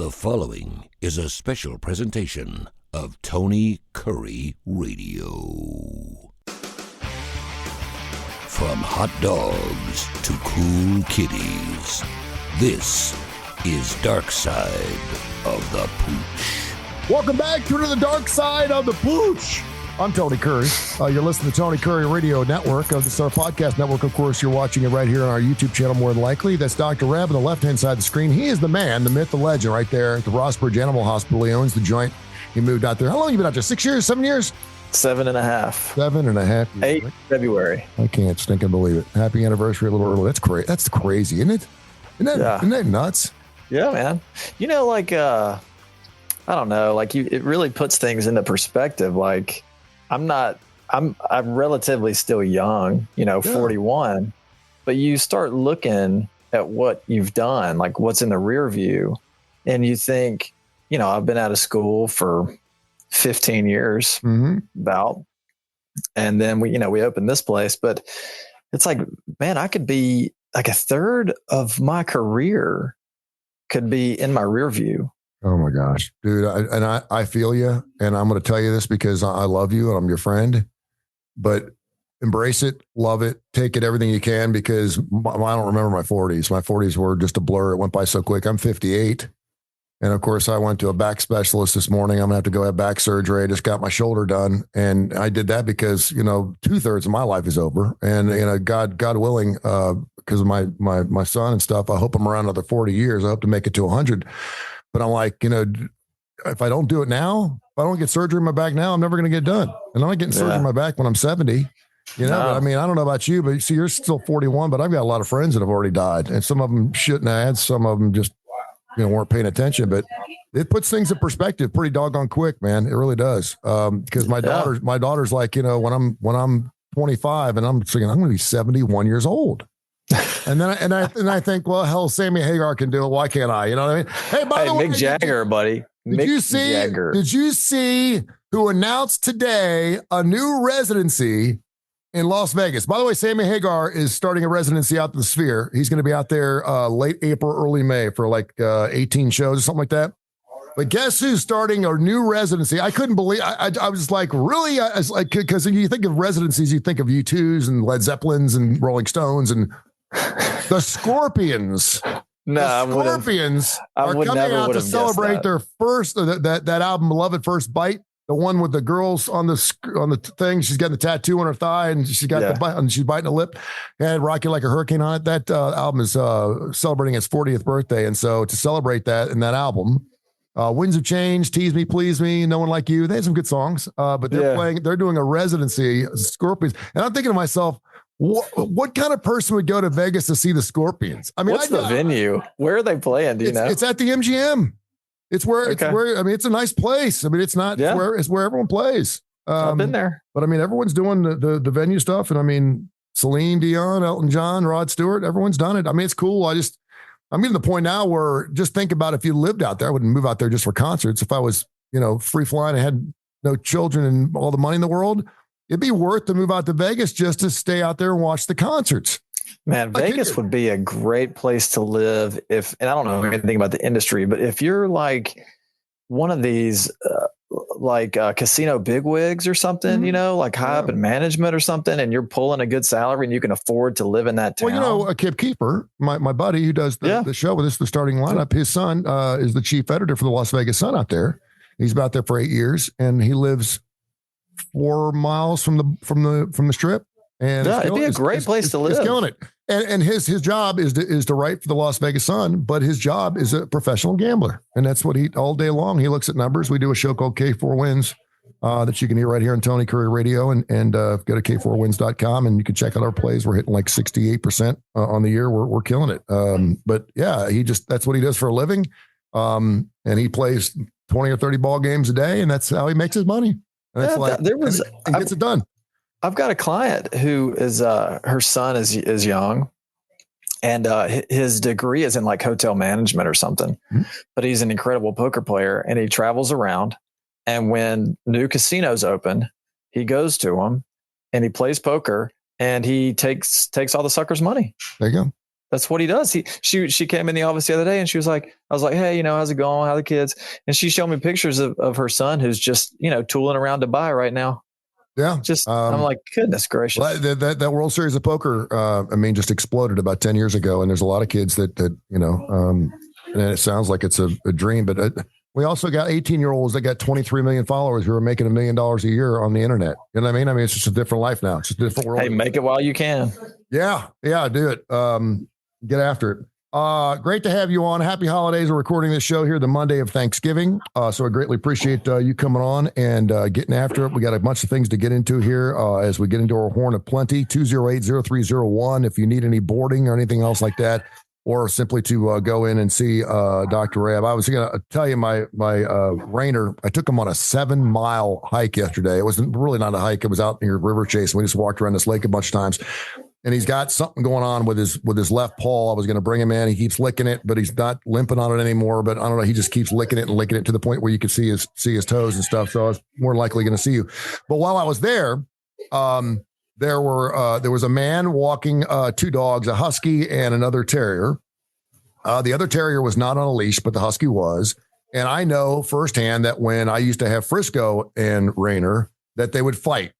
The following is a special presentation of Tony Kurre Radio. From hot dogs to cool kitties, this is Darkside of the Pooch. Welcome back to the Darkside of the Pooch. I'm Tony Kurre. You're listening to Tony Kurre Radio Network. This is our podcast network. Of course, you're watching it right here on our YouTube channel, more than likely. That's Dr. Reb on the left-hand side of the screen. He is the man, the myth, the legend right there at the Rossbridge Animal Hospital. He owns the joint. He moved out there. How long have you been out there? 6 years? 7 years? 7.5. 7.5 years. 8 February. I can't stinking believe it. Happy anniversary a little early. That's great. That's crazy, isn't it? Isn't that nuts? Yeah, man. You know, like, I don't know, like it really puts things into perspective. Like, I'm relatively still young, 41, but you start looking at what you've done, like what's in the rear view, and you think, I've been out of school for 15 years about, and then we opened this place, but it's like, man, I could be like a third of my career could be in my rear view. Oh my gosh, dude. I feel you. And I'm going to tell you this because I love you and I'm your friend, but embrace it, love it, take it, everything you can, because I don't remember my 40s. My 40s were just a blur. It went by so quick. I'm 58. And of course I went to a back specialist this morning. I'm gonna have to go have back surgery. I just got my shoulder done. And I did that because, 2/3 of my life is over, and, God willing, because of my son and stuff, I hope I'm around another 40 years. I hope to make it to 100. But I'm like, if I don't do it now, if I don't get surgery in my back now, I'm never going to get done. And I'm not getting surgery in my back when I'm 70. But I mean, I don't know about you, but see, you're still 41, but I've got a lot of friends that have already died. And some of them shouldn't have, some of them just, weren't paying attention. But it puts things in perspective pretty doggone quick, man. It really does. Because my daughter's like, when I'm 25 and I'm thinking I'm going to be 71 years old. And then I think, well, hell, Sammy Hagar can do it. Why can't I? You know what I mean? Hey, by the way, Mick Jagger, buddy. Did you see who announced today a new residency in Las Vegas? By the way, Sammy Hagar is starting a residency out to the Sphere. He's going to be out there late April, early May for like 18 shows or something like that. But guess who's starting a new residency? I couldn't believe. I was like, really? I was like, because you think of residencies, you think of U2s and Led Zeppelins and Rolling Stones and the Scorpions. No, the Scorpions are coming out to celebrate their first that album, Beloved First Bite, the one with the girls on the thing. She's got the tattoo on her thigh and she's got the bite and she's biting a lip and Rocking Like a Hurricane on it. That album is celebrating its 40th birthday, and so to celebrate that in that album, Winds of Change, Tease Me, Please Me, No One Like You. They have some good songs, but they're doing a residency, Scorpions, and I'm thinking to myself, what kind of person would go to Vegas to see the Scorpions? I mean, what's the venue? Where are they playing? Do you know? It's at the MGM. It's where I mean, it's a nice place. I mean, it's not it's where everyone plays. I've been there, but I mean, everyone's doing the venue stuff, and I mean, Celine Dion, Elton John, Rod Stewart, everyone's done it. I mean, it's cool. I'm getting to the point now where just think about if you lived out there. I wouldn't move out there just for concerts. If I was, free flying and had no children and all the money in the world, it'd be worth to move out to Vegas just to stay out there and watch the concerts. Man, Vegas would be a great place to live and I don't know anything about the industry, but if you're like one of these casino bigwigs or something, like high up in management or something, and you're pulling a good salary and you can afford to live in that town. Well, Kip Keeper, my buddy who does the show with us, the starting lineup, his son is the chief editor for the Las Vegas Sun out there. He's been out there for 8 years, and he lives 4 miles from the strip. And it'd be a great place to live. He's killing it. And his job is to write for the Las Vegas Sun, but his job is a professional gambler. And that's what all day long, he looks at numbers. We do a show called K4 Wins that you can hear right here on Tony Kurre Radio, and go to k4wins.com and you can check out our plays. We're hitting like 68% on the year. We're killing it. But yeah, that's what he does for a living. And he plays 20 or 30 ball games a day, and that's how he makes his money. And and gets it done. I've got a client who is her son is young, and his degree is in like hotel management or something, but he's an incredible poker player, and he travels around, and when new casinos open, he goes to them and he plays poker, and he takes all the suckers' money. There you go. That's what he does. She came in the office the other day and she was like, I was like, hey, how's it going? How are the kids? And she showed me pictures of her son who's just, tooling around Dubai right now. Yeah. I'm like, goodness gracious. Well, that World Series of Poker, just exploded about 10 years ago. And there's a lot of kids that and it sounds like it's a dream, but we also got 18-year-olds that got 23 million followers who are making $1 million a year on the internet. You know what I mean? I mean, it's just a different life now. It's just a different world. Hey, make it while you can. Yeah, do it. Get after it. Great to have you on. Happy holidays. We're recording this show here the Monday of Thanksgiving. So I greatly appreciate you coming on and getting after it. We got a bunch of things to get into here as we get into our Horn of Plenty, 208-0301. If you need any boarding or anything else like that, or simply to go in and see Dr. Rab. I was going to tell you my Rainer, I took him on a 7-mile hike yesterday. It wasn't really not a hike. It was out near River Chase. And we just walked around this lake a bunch of times. And he's got something going on with his left paw. I was going to bring him in. He keeps licking it, but he's not limping on it anymore. But I don't know. He just keeps licking it to the point where you can see his toes and stuff. So I was more likely going to see you. But while I was there, there was a man walking 2 dogs, a husky and another terrier. The other terrier was not on a leash, but the husky was. And I know firsthand that when I used to have Frisco and Rainer, that they would fight.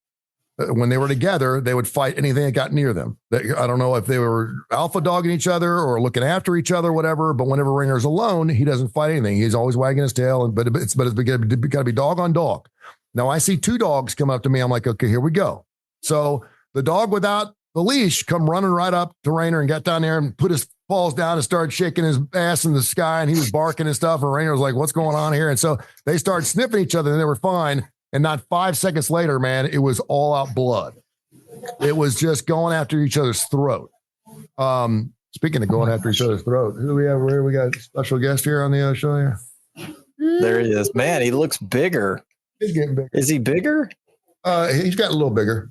When they were together, they would fight anything that got near them. I don't know if they were alpha dogging each other or looking after each other, whatever. But whenever Rainer's alone, he doesn't fight anything. He's always wagging his tail. But it's got to be dog on dog. Now I see 2 dogs come up to me. I'm like, okay, here we go. So the dog without the leash come running right up to Rainer and got down there and put his paws down and started shaking his ass in the sky. And he was barking and stuff. And Rainer was like, what's going on here? And so they started sniffing each other and they were fine. And not 5 seconds later, man, it was all out blood. It was just going after each other's throat. Speaking of going after each other's throat, who do we have here? We got a special guest here on the show here. There he is. Man, he looks bigger. He's getting bigger. Is he bigger? He's got a little bigger.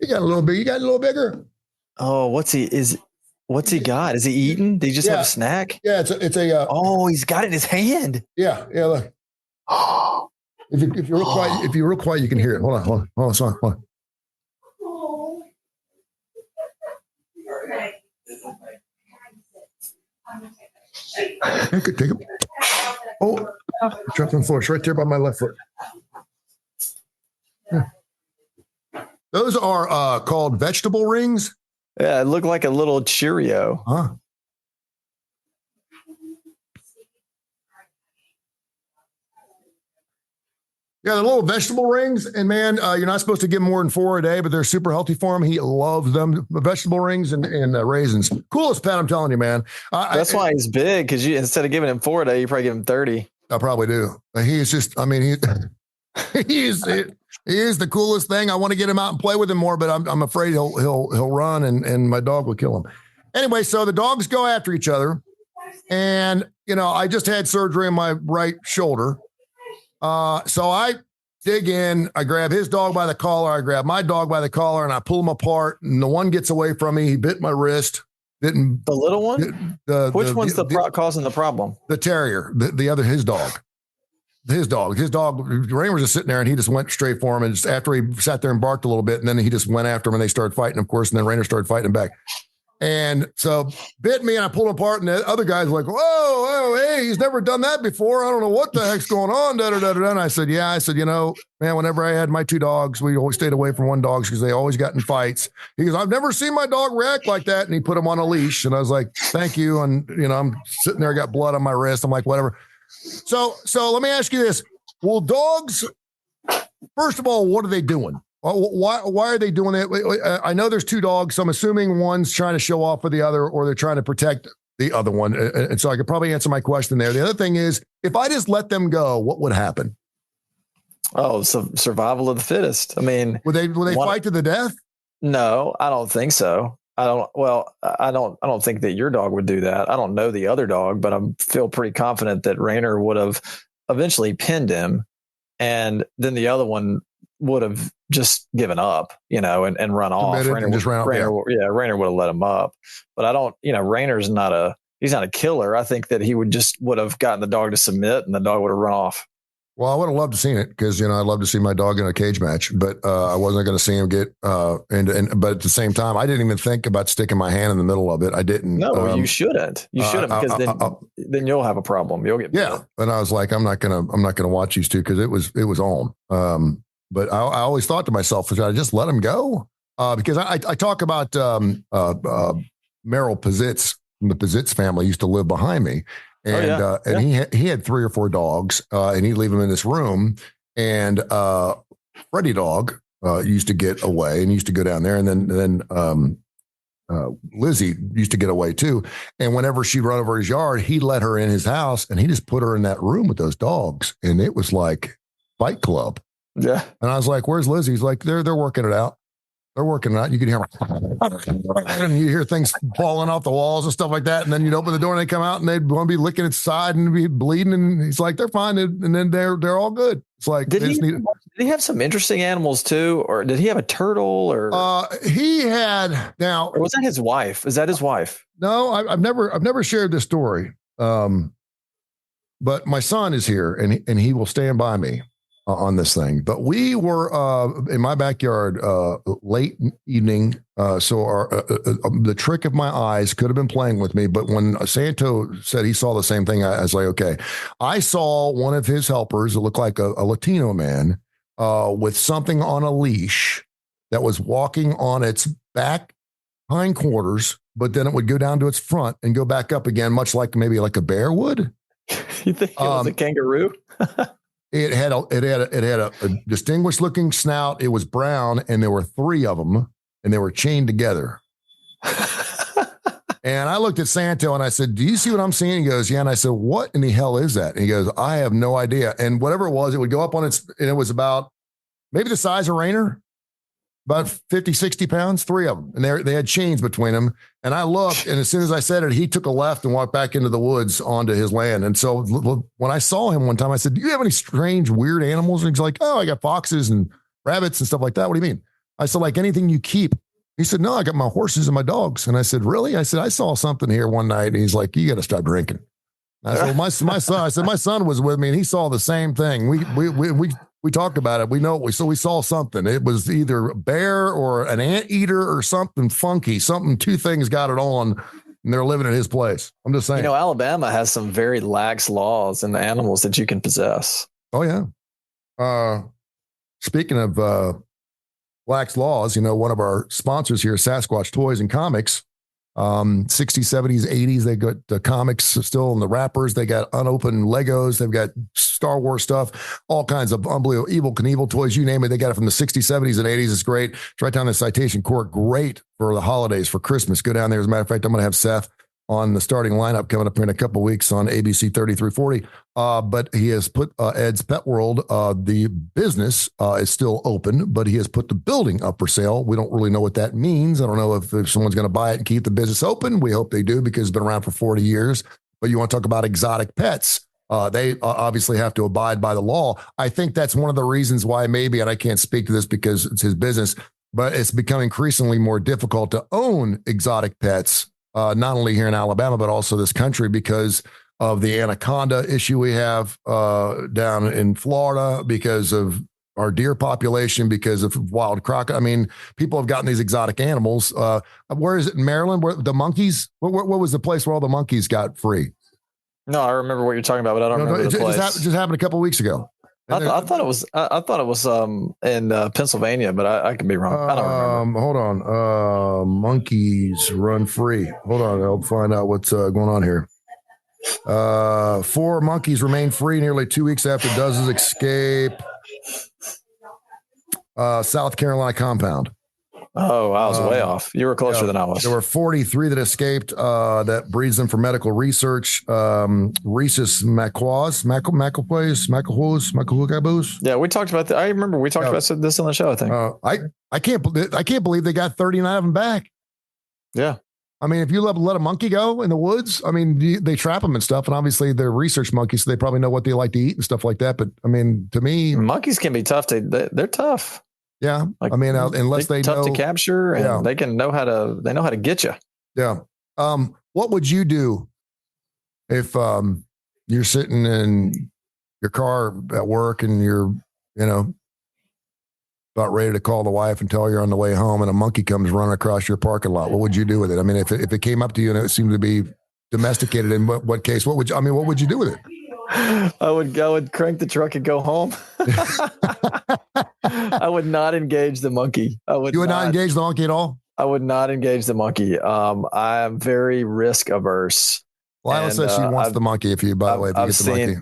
He got a little big. You got a little bigger. Oh, what's he got? Is he eating? Did he just have a snack? Yeah, it's a. Oh, he's got it in his hand. Yeah. Look. If you're real quiet, you can hear it. Hold on. Okay, take it. Oh, dropped on the floor. It's right there by my left foot. Yeah. Those are called vegetable rings. Yeah, it looked like a little Cheerio. Huh? Yeah, the little vegetable rings, and man, you're not supposed to give him more than 4 a day, but they're super healthy for him. He loves them. Vegetable rings and raisins. Coolest pet, I'm telling you, man. That's why he's big, because instead of giving him 4 a day, you probably give him 30. I probably do. He is just, he is the coolest thing. I want to get him out and play with him more, but I'm afraid he'll run and my dog will kill him. Anyway, so the dogs go after each other, and I just had surgery on my right shoulder. So I dig in, I grab his dog by the collar, I grab my dog by the collar, and I pull them apart, and the one gets away from me. He bit my wrist. The little one? Which one's causing the problem? The terrier, the other, his dog. Rainer was just sitting there and he just went straight for him. And just after he sat there and barked a little bit, and then he just went after him and they started fighting, of course. And then Rainer started fighting him back. And so bit me and I pulled him apart, and the other guy's like, whoa, hey, he's never done that before. I don't know what the heck's going on. And I said, man, whenever I had my 2 dogs, we always stayed away from one dog because they always got in fights. He goes, I've never seen my dog react like that. And he put him on a leash. And I was like, thank you. And, I'm sitting there, got blood on my wrist. I'm like, whatever. So let me ask you this. Will dogs, first of all, what are they doing? Why are they doing it? I know there's 2 dogs, so I'm assuming one's trying to show off for the other, or they're trying to protect the other one. And so I could probably answer my question there. The other thing is, if I just let them go, what would happen? Oh, so survival of the fittest. I mean, would they fight to the death? No, I don't think so. I don't think that your dog would do that. I don't know the other dog, but I feel pretty confident that Rainer would have eventually pinned him, and then the other one would have just given up, and run off. Rainer would have let him up. But I don't, Rainer's he's not a killer. I think that he would have gotten the dog to submit and the dog would have run off. Well, I would have loved to seen it because, I'd love to see my dog in a cage match, but I wasn't going to see him get, but at the same time, I didn't even think about sticking my hand in the middle of it. I didn't. No, you shouldn't. You shouldn't because then you'll have a problem. You'll get bit. And I was like, I'm not going to watch these two because it was on. But I always thought to myself, should I just let him go? Because I talk about Merrill Pizitz from the Pizitz family used to live behind me. And he had 3 or 4 dogs, and he'd leave them in this room. And Freddie dog used to get away and used to go down there. And then Lizzie used to get away too. And whenever she'd run over his yard, he'd let her in his house, and he just put her in that room with those dogs. And it was like Fight Club. Yeah. And I was like, "Where's Lizzie?" He's like, "They're working it out. They're working it out." You could hear, and you hear things falling off the walls and stuff like that. And then you'd open the door and they come out and they'd want to be licking its side and be bleeding. And he's like, "They're fine." And then they're all good. It's like, did he have some interesting animals too? Or did he have a turtle or he had now, or was that his wife? Is that his wife? No, I've never shared this story. But my son is here and he will stand by me on this thing. But we were in my backyard late evening. So the trick of my eyes could have been playing with me. But when Santo said he saw the same thing, I was like, okay. I saw one of his helpers that looked like a Latino man with something on a leash that was walking on its back hindquarters, but then it would go down to its front and go back up again, much like maybe like a bear would. You think it was a kangaroo? It had a distinguished looking snout. It was brown, and there were 3 of them, and they were chained together. And I looked at Santo and I said, "Do you see what I'm seeing?" He goes, "Yeah." And I said, "What in the hell is that?" And he goes, "I have no idea." And whatever it would go up on its, and it was about maybe the size of Rainer, about 50, 60 pounds, 3 of them. And they had chains between them. And I looked, and as soon as I said it, he took a left and walked back into the woods onto his land. And so when I saw him one time, I said, "Do you have any strange, weird animals?" And he's like, "Oh, I got foxes and rabbits and stuff like that." "What do you mean?" I said, "Like anything you keep." He said, "No, I got my horses and my dogs." And I said, "Really?" I said, "I saw something here one night." And he's like, "You got to stop drinking." And I said, "Well, my son," I said, "My son was with me and he saw the same thing. We talked about it. We know we saw something. It was either a bear or an anteater or something funky. 2 things got it on, and they're living at his place." I'm just saying. Alabama has some very lax laws in the animals that you can possess. Oh yeah. Speaking of lax laws, one of our sponsors here, Sasquatch Toys and Comics. 60s, 70s, 80s. They got the comics still in the wrappers. They got unopened Legos. They've got Star Wars stuff, all kinds of unbelievable Evel Knievel toys. You name it. They got it from the 60s, 70s, and 80s. It's great. It's right down the Citation Court. Great for the holidays, for Christmas. Go down there. As a matter of fact, I'm going to have Seth on the starting lineup coming up here in a couple of weeks on ABC 3340. But he has put Ed's Pet World, the business is still open, but he has put the building up for sale. We don't really know what that means. I don't know if someone's going to buy it and keep the business open. We hope they do because it's been around for 40 years. But you want to talk about exotic pets. They obviously have to abide by the law. I think that's one of the reasons why maybe, and I can't speak to this because it's his business, but it's become increasingly more difficult to own exotic pets. Not only here in Alabama, but also this country because of the anaconda issue we have down in Florida, because of our deer population, because of wild crocodile. I mean, people have gotten these exotic animals. Where is it in Maryland? Where the monkeys? What was the place where all the monkeys got free? No, I remember what you're talking about, but I don't remember the place. It just happened a couple of weeks ago. I thought it was in Pennsylvania, but I could be wrong. I don't remember. Hold on. Monkeys run free. Hold on. I'll find out what's going on here. 4 monkeys remain free nearly 2 weeks after dozens escape South Carolina compound. Oh, I was way off. You were closer than I was. There were 43 that escaped that breeds them for medical research. Rhesus macaws. Yeah, we talked about that. I remember we talked about this on the show, I think. I can't believe they got 39 of them back. Yeah. I mean, if you let a monkey go in the woods, I mean, they trap them and stuff. And obviously they're research monkeys, so they probably know what they like to eat and stuff like that. But I mean, to me, monkeys can be tough. They're tough. Yeah. Like, I mean, unless they tough know, to capture and they know how to get you. Yeah. What would you do if you're sitting in your car at work and you're, about ready to call the wife and tell her you're on the way home and a monkey comes running across your parking lot. What would you do with it? I mean, if it came up to you and it seemed to be domesticated, in what case, what would you do with it? I would crank the truck and go home. I would not engage the monkey. You would not engage the monkey at all? I would not engage the monkey. I am very risk averse. Lila says she wants the monkey. If you get the monkey,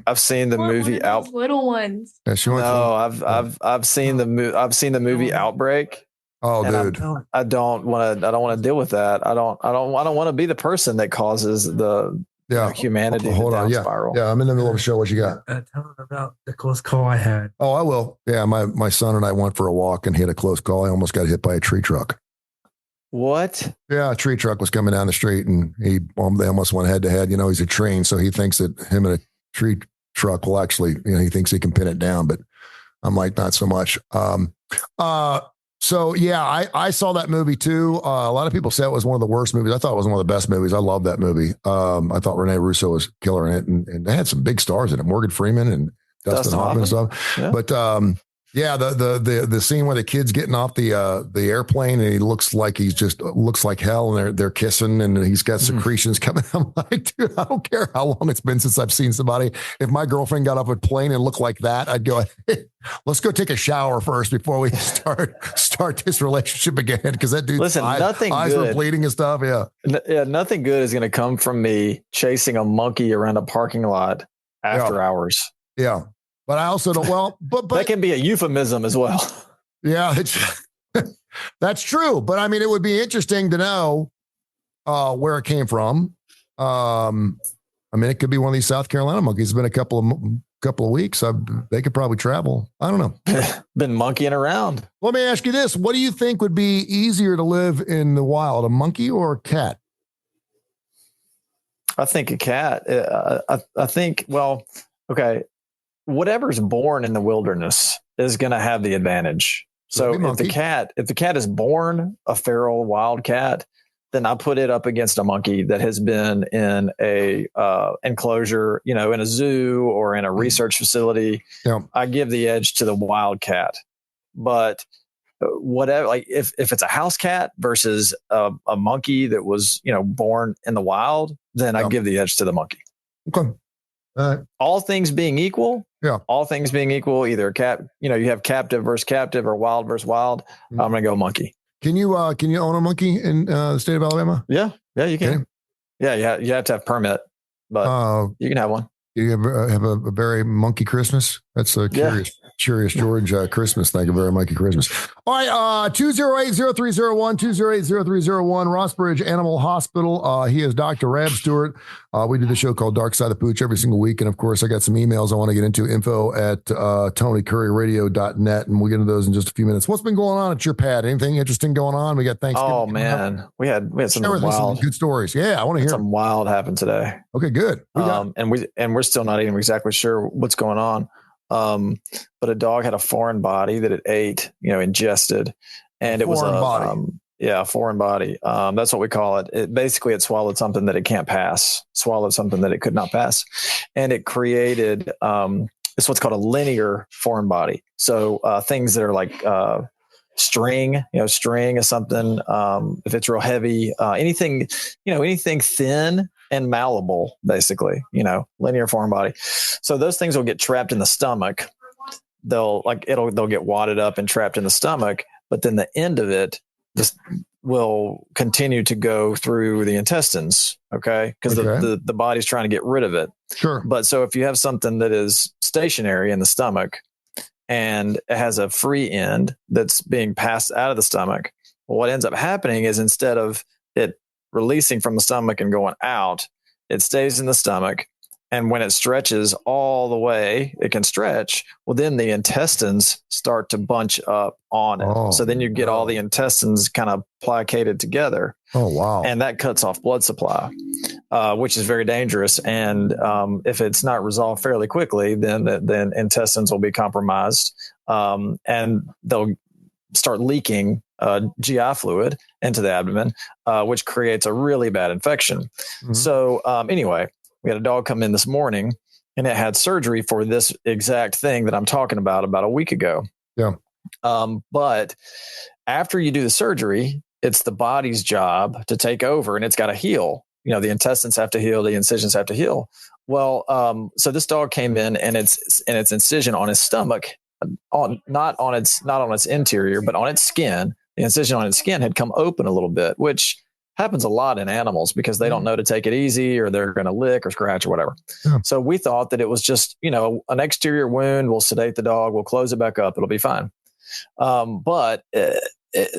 I've seen the movie little ones. Yeah, she wants I've seen the movie Outbreak. Oh, dude, I don't want to deal with that. I don't want to be the person that causes the humanity. Hold on, spiral. Yeah, I'm in the middle of a show. What you got? Tell them about the close call I had. Oh, I will. Yeah, my son and I went for a walk and hit a close call. I almost got hit by a tree truck. What? Yeah, a tree truck was coming down the street and they almost went head to head. He's a train, so he thinks that him and a tree truck will actually, he thinks he can pin it down, but I'm like, not so much. So yeah, I saw that movie too. A lot of people say it was one of the worst movies. I thought it was one of the best movies. I love that movie. I thought Rene Russo was killer in it, and they had some big stars in it, Morgan Freeman and Dustin Hoffman and stuff. Yeah. But yeah, the scene where the kid's getting off the airplane and he looks like hell, and they're kissing and he's got secretions coming. I'm like, dude, I don't care how long it's been since I've seen somebody. If my girlfriend got off a plane and looked like that, I'd go, hey, let's go take a shower first before we start this relationship again. Because that dude's eyes were bleeding and stuff. Yeah, nothing good is going to come from me chasing a monkey around a parking lot after hours. Yeah. But I also don't. Well, but that can be a euphemism as well. Yeah, that's true. But I mean, it would be interesting to know where it came from. I mean, it could be one of these South Carolina monkeys. It's been a couple of weeks. They could probably travel. I don't know. Been monkeying around. Let me ask you this: what do you think would be easier to live in the wild, a monkey or a cat? I think a cat. I think. Well, okay. Whatever's born in the wilderness is going to have the advantage. So if the cat is born a feral wild cat, then I put it up against a monkey that has been in a enclosure, in a zoo or in a research facility. Yeah. I give the edge to the wild cat. But whatever, like if it's a house cat versus a monkey that was, born in the wild, then I give the edge to the monkey. Okay. All things being equal, either you have captive versus captive or wild versus wild. I'm going to go monkey. Can you own a monkey in the state of Alabama? Yeah, you can. Okay. Yeah, you have to have permit, but you can have one. You have a very monkey Christmas. That's a curious George Christmas. Thank you, very monkey Christmas. All right, 208-0301, 208-0301, Rossbridge Animal Hospital. He is Dr. Rab Stewart. We do the show called Darkside of Pooch every single week. And of course, I got some emails I want to get into, info@TonyCurryRadio.net. And we'll get into those in just a few minutes. What's been going on at your pad? Anything interesting going on? We got Thanksgiving. Oh man, we had some wild, good stories. Yeah, I want to hear some wild happened today. Okay, good. And we're still not even exactly sure what's going on. But a dog had a foreign body that it ate, ingested, and it was a foreign body. That's what we call it. It swallowed something that it can't pass, swallowed something that it could not pass. And it created, it's what's called a linear foreign body. So, things that are like, string is something, if it's real heavy, anything thin and malleable, basically, linear foreign body. So those things will get trapped in the stomach. They'll get wadded up and trapped in the stomach, but then the end of it just will continue to go through the intestines. Okay. Because the body's trying to get rid of it. Sure. But so if you have something that is stationary in the stomach and it has a free end that's being passed out of the stomach, what ends up happening is instead of it releasing from the stomach and going out, it stays in the stomach. And when it stretches all the way it can stretch, well, then the intestines start to bunch up on it. Oh, so then you get all the intestines kind of plicated together. Oh, wow. And that cuts off blood supply, which is very dangerous. And if it's not resolved fairly quickly, then intestines will be compromised, and they'll start leaking GI fluid into the abdomen, which creates a really bad infection. Mm-hmm. So anyway, we had a dog come in this morning and it had surgery for this exact thing that I'm talking about a week ago. Yeah. But after you do the surgery, it's the body's job to take over, and it's got to heal. The intestines have to heal, the incisions have to heal. Well, so this dog came in, and its incision on his stomach, not on its interior, but on its skin. The incision on its skin had come open a little bit, which happens a lot in animals because they don't know to take it easy, or they're going to lick or scratch or whatever. Yeah. So we thought that it was just, an exterior wound. We'll sedate the dog. We'll close it back up. It'll be fine. But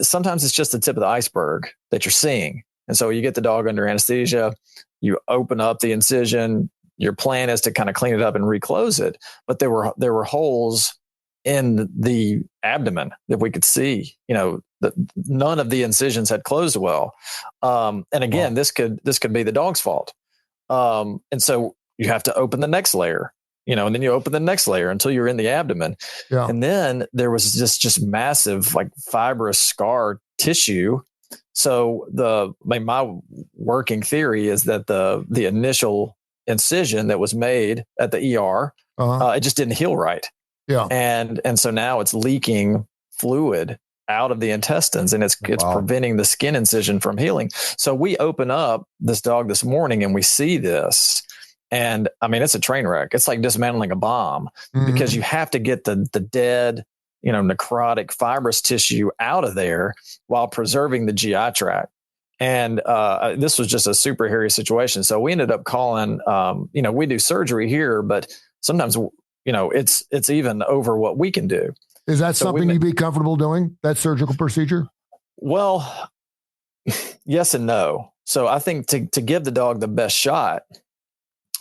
sometimes it's just the tip of the iceberg that you're seeing. And so you get the dog under anesthesia, you open up the incision. Your plan is to kind of clean it up and reclose it. But there were holes in the abdomen that we could see, none of the incisions had closed well. And again, this could be the dog's fault. And so you have to open the next layer, and then you open the next layer until you're in the abdomen. Yeah. And then there was just massive, like, fibrous scar tissue. So my working theory is that the initial incision that was made at the ER, it just didn't heal right. Yeah. And so now it's leaking fluid out of the intestines, and it's preventing the skin incision from healing. So we open up this dog this morning and we see this, and I mean, it's a train wreck. It's like dismantling a bomb, because you have to get the dead, necrotic fibrous tissue out of there while preserving the GI tract. And this was just a super hairy situation. So we ended up calling, we do surgery here, but sometimes, it's even over what we can do. Is that something you'd be comfortable doing, that surgical procedure? Well, yes and no. So I think to give the dog the best shot,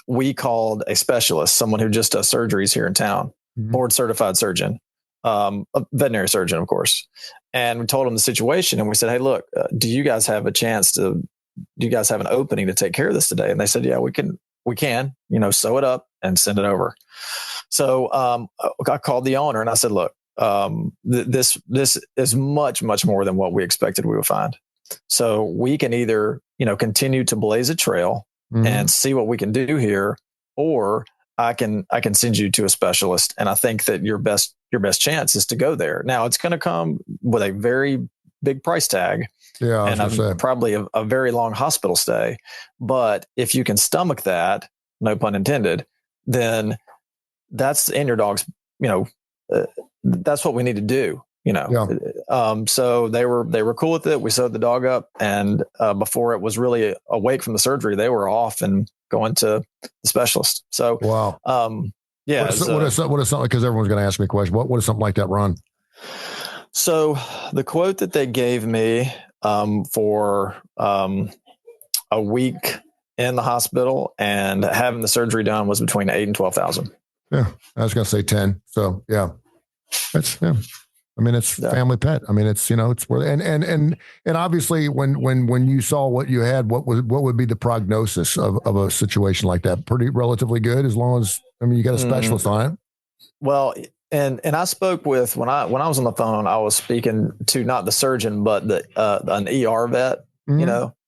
we called a specialist, someone who just does surgeries here in town, board certified surgeon, a veterinary surgeon, of course. And we told him the situation, and we said, hey, look, do you guys have an opening to take care of this today? And they said, yeah, we can, sew it up and send it over. So I called the owner and I said, look, this is much, much more than what we expected we would find. So we can either, continue to blaze a trail and see what we can do here, or I can send you to a specialist. And I think that your best chance is to go there. Now, it's going to come with a very big price tag. Yeah, and probably a very long hospital stay. But if you can stomach that, no pun intended, then that's in your dog's, that's what we need to do, Yeah. So they were cool with it. We sewed the dog up, and before it was really awake from the surgery, they were off and going to the specialist. So, wow. Yeah. What is something, because everyone's going to ask me a question. What does something like that run? So the quote that they gave me for a week in the hospital and having the surgery done was between $8,000 and $12,000. Yeah, I was going to say 10. So yeah, that's I mean, it's family pet. I mean, it's it's worth it. And obviously, when you saw what you had, what would be the prognosis of a situation like that? Pretty relatively good, as long as you got a specialist on it. Well. And I spoke with when I was on the phone, I was speaking to not the surgeon, but an ER vet,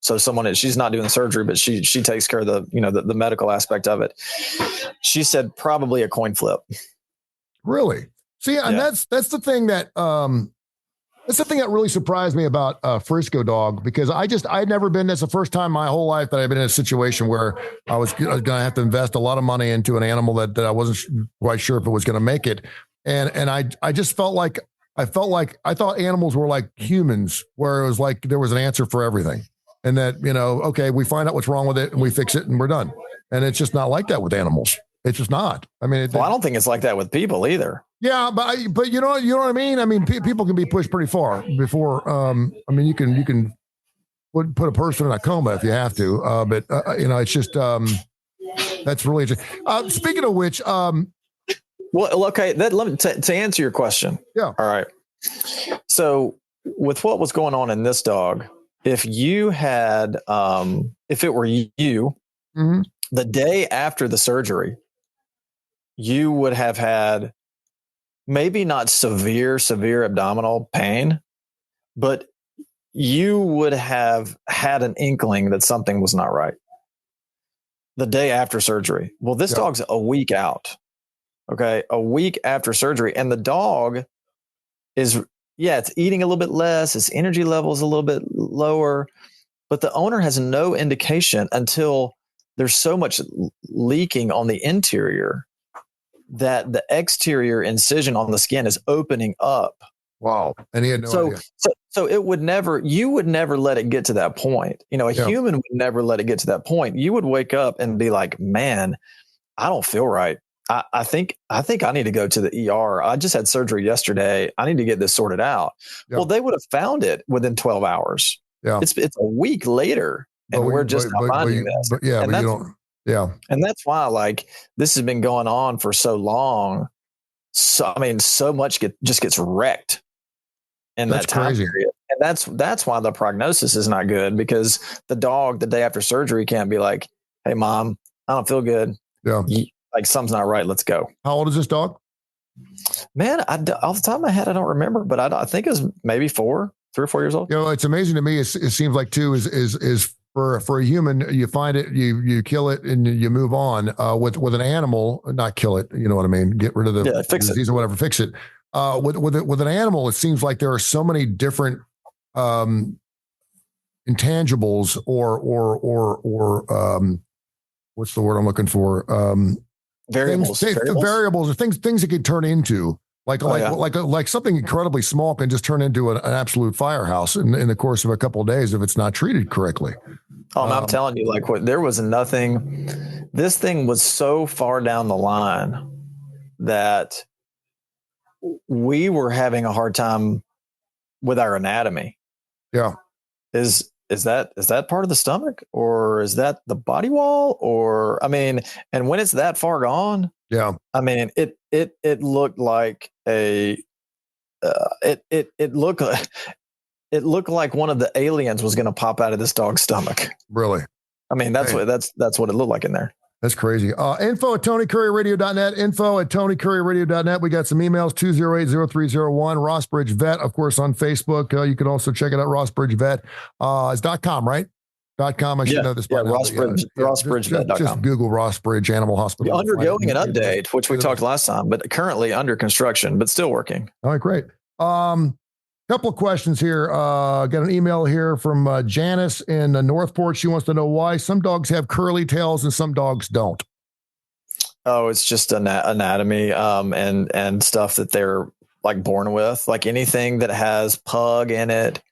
so someone that she's not doing the surgery, but she takes care of the medical aspect of it. She said probably a coin flip. Really? See, and that's the thing that really surprised me about Frisco Dog, because I'd never been. That's the first time my whole life that I've been in a situation where I was going to have to invest a lot of money into an animal that I wasn't quite sure if it was going to make it. And I just felt like I thought animals were like humans, where it was like there was an answer for everything, and that okay, we find out what's wrong with it and we fix it and we're done. And it's just not like that with animals. It's just not. I mean, I don't think it's like that with people either. Yeah, but you know what I mean. I mean, people can be pushed pretty far before. You can put a person in a coma if you have to. But it's just that's really interesting. Speaking of which. Well, okay. To answer your question. Yeah. All right. So with what was going on in this dog, if you had, if it were you, the day after the surgery, you would have had maybe not severe abdominal pain, but you would have had an inkling that something was not right. the day after surgery. Well, this dog's a week out. Okay. A week after surgery. And the dog is, it's eating a little bit less. Its energy level is a little bit lower, but the owner has no indication until there's so much leaking on the interior that the exterior incision on the skin is opening up. Wow. And he had no idea. So you would never let it get to that point. A human would never let it get to that point. You would wake up and be like, man, I don't feel right. I think I need to go to the ER. I just had surgery yesterday. I need to get this sorted out. Well, they would have found it within 12 hours. Yeah. It's a week later and we're just not finding this. And that's why this has been going on for so long. So much just gets wrecked in that time period. And that's why the prognosis is not good, because the dog the day after surgery can't be like, hey mom, I don't feel good. Yeah. Something's not right. Let's go. How old is this dog? Man, off the top of my head, I don't remember, but I think it's maybe 3 or 4 years old. It's amazing to me. It seems like too is for a human, you find it, you kill it and you move on. With an animal, not kill it. You know what I mean? Get rid of the disease or whatever, fix it. With an animal, it seems like there are so many different intangibles or what's the word I'm looking for? Variables or things it could turn into, like something incredibly small can just turn into an absolute firehouse in the course of a couple of days if it's not treated correctly. I'm telling you, there was nothing. This thing was so far down the line that we were having a hard time with our anatomy. Yeah. Is that part of the stomach, or is that the body wall, or and when it's that far gone, it looked like it looked like one of the aliens was going to pop out of this dog's stomach. Really? That's what it looked like in there. That's crazy. Info at TonyKurreRadio.net. Info at TonyKurreRadio.net. We got some emails, 208-0301. Rossbridge Vet, of course, on Facebook. You can also check it out, Rossbridge Vet. It's .com, right? .com. I should know this by now. RossBridgeVet.com. Just Google Rossbridge Animal Hospital. You're undergoing an update, which we talked last time, but currently under construction, but still working. All right, great. Couple of questions here. Got an email here from Janice in Northport. She wants to know why some dogs have curly tails and some dogs don't. Oh, it's just anatomy and stuff that they're born with. Anything that has pug in it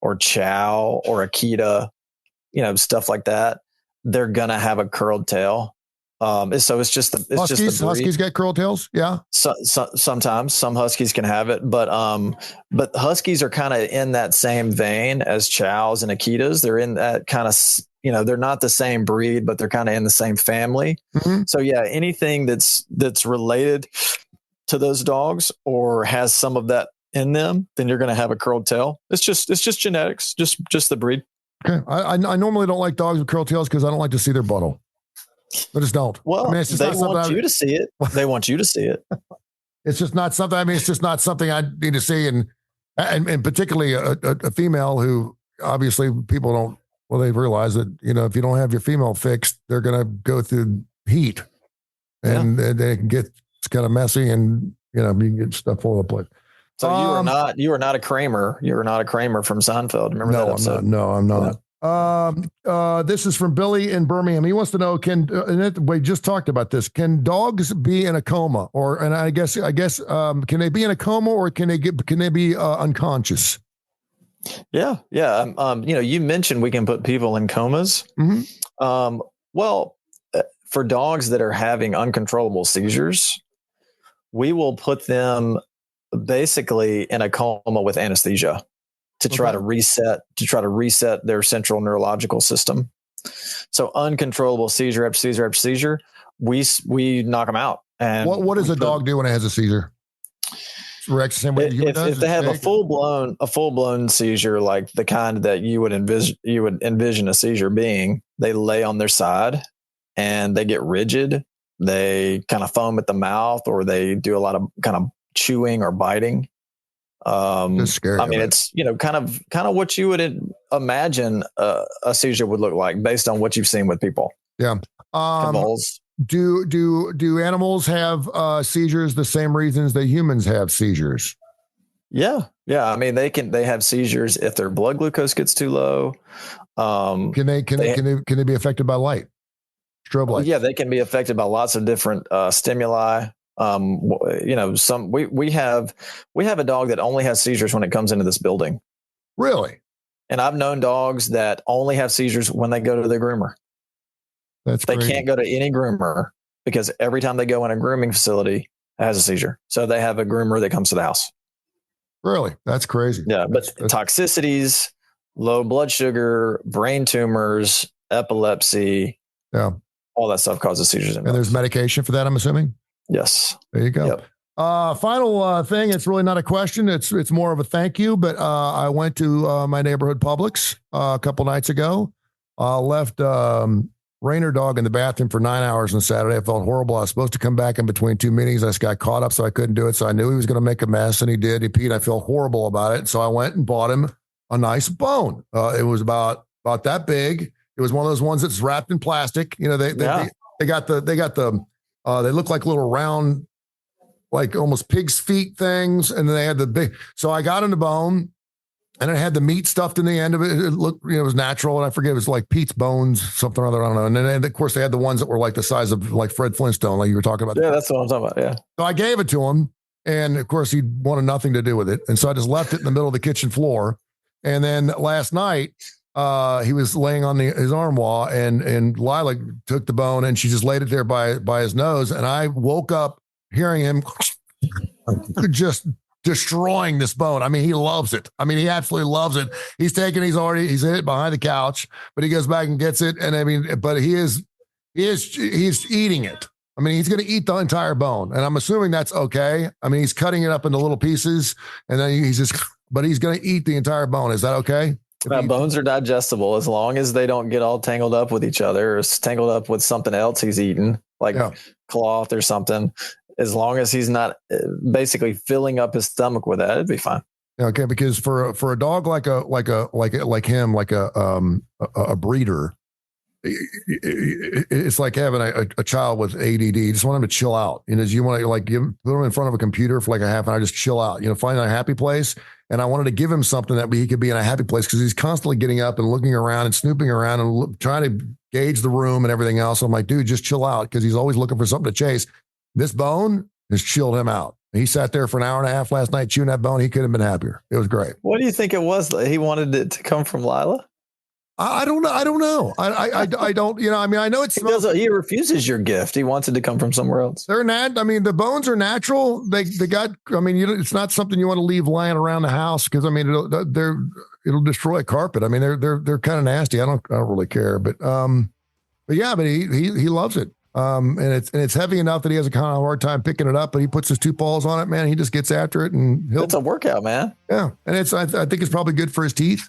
or chow or Akita, stuff like that, they're gonna have a curled tail. So it's just Huskies get curled tails. Yeah. Sometimes some Huskies can have it, but Huskies are kind of in that same vein as chows and Akitas. They're in that kind of, they're not the same breed, but they're kind of in the same family. Mm-hmm. So yeah, anything that's related to those dogs or has some of that in them, then you're going to have a curled tail. It's just genetics, just the breed. Okay. I normally don't like dogs with curled tails because I don't like to see their butthole. But just don't. Well, they want you to see it. They want you to see it. It's just not something. It's just not something I need to see, and particularly a female who obviously people don't. Well, they realize that if you don't have your female fixed, they're going to go through heat, and they can get it's kind of messy, and you can get stuff all over the place. So you are not a Kramer. You are not a Kramer from Seinfeld. Remember that episode? No, I'm not. This is from Billy in Birmingham. He wants to know, we just talked about this. Can dogs be in a coma can they be in a coma or can they be unconscious? Yeah. You mentioned we can put people in comas. Mm-hmm. For dogs that are having uncontrollable seizures, we will put them basically in a coma with anesthesia. To try to reset their central neurological system. So uncontrollable seizure after seizure after seizure, we knock them out. And what does a dog do when it has a seizure? Reacts the same way if they have a full blown seizure, like the kind that you would envision a seizure being, they lay on their side and they get rigid. They kind of foam at the mouth, or they do a lot of kind of chewing or biting. It's scary. It's kind of what you would imagine a seizure would look like based on what you've seen with people. Yeah. Convulse. Do animals have seizures the same reasons that humans have seizures? Yeah. I mean, they have seizures if their blood glucose gets too low. Can they be affected by light? Strobe light? Yeah, they can be affected by lots of different stimuli. We have a dog that only has seizures when it comes into this building. Really? And I've known dogs that only have seizures when they go to the groomer. They can't go to any groomer because every time they go in a grooming facility, it has a seizure. So they have a groomer that comes to the house. Really? That's crazy. Yeah, but toxicities, low blood sugar, brain tumors, epilepsy, all that stuff causes seizures. And there's medication for that, I'm assuming? Yes. There you go. Yep. Final thing. It's really not a question. It's more of a thank you. But I went to my neighborhood Publix a couple nights ago. Left Rainer dog in the bathroom for 9 hours on Saturday. I felt horrible. I was supposed to come back in between two meetings. I just got caught up, so I couldn't do it. So I knew he was going to make a mess, and he did. He peed. I felt horrible about it. So I went and bought him a nice bone. It was about that big. It was one of those ones that's wrapped in plastic. You know, they look like little round, like almost pig's feet things. And then they had the big, so I got him the bone and it had the meat stuffed in the end of it. It looked, it was natural. And I forget, it was like Pete's bones, something or other. I don't know. And then of course they had the ones that were like the size of like Fred Flintstone, like you were talking about. Yeah, that's what I'm talking about. Yeah. So I gave it to him. And of course he wanted nothing to do with it. And so I just left it in the middle of the kitchen floor. And then last night, he was laying on his armoire and Lila took the bone and she just laid it there by his nose. And I woke up hearing him just destroying this bone. I mean, he loves it. I mean, he absolutely loves it. He's in it behind the couch, but he goes back and gets it. And I mean, but he's eating it. I mean, he's going to eat the entire bone. And I'm assuming that's okay. I mean, he's cutting it up into little pieces and then but he's going to eat the entire bone. Is that okay? Bones are digestible as long as they don't get all tangled up with each other or tangled up with something else he's eaten, like cloth or something. As long as he's not basically filling up his stomach with that, it'd be fine. Okay, because for a dog like him, like a breeder, it's like having a child with ADD. You just want him to chill out. You know, you want to put him in front of a computer for like a half an hour, just chill out. You know, find a happy place. And I wanted to give him something that he could be in a happy place because he's constantly getting up and looking around and snooping around and trying to gauge the room and everything else. I'm like, dude, just chill out because he's always looking for something to chase. This bone has chilled him out. He sat there for an hour and a half last night chewing that bone. He couldn't have been happier. It was great. What do you think it was? He wanted it to come from Lila? I don't know. I don't. You know. I mean, I know he refuses your gift. He wants it to come from somewhere else. They're not. I mean, the bones are natural. They got. I mean, it's not something you want to leave lying around the house because I mean, it'll destroy carpet. I mean, they're kind of nasty. I don't really care, but yeah, but he loves it. And it's heavy enough that he has a kind of hard time picking it up, but he puts his two paws on it, man. He just gets after it, and it's a workout, man. Yeah, and I think it's probably good for his teeth.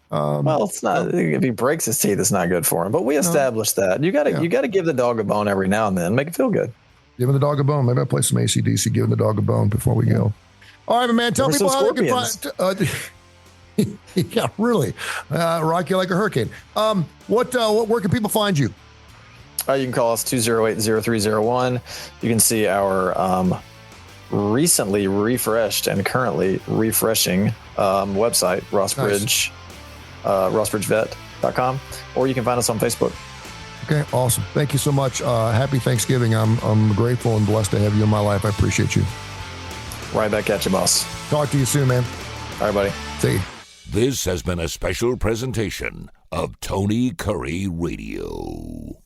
Well, it's not. If he breaks his teeth, it's not good for him. But we established that you got to give the dog a bone every now and then, make it feel good. Giving the dog a bone. Maybe I'll play some AC/DC. Giving the dog a bone before we go. All right, man. Tell people how they can find. Yeah, really. Rock you like a hurricane. Where can people find you? You can call us 208-0301. You can see our recently refreshed and currently refreshing website, rossbridgevet.com, or you can find us on Facebook. Okay, awesome. Thank you so much. Happy Thanksgiving. I'm grateful and blessed to have you in my life. I appreciate you. Right back at you, boss. Talk to you soon, man. All right, buddy. See you. This has been a special presentation of Tony Kurre Radio.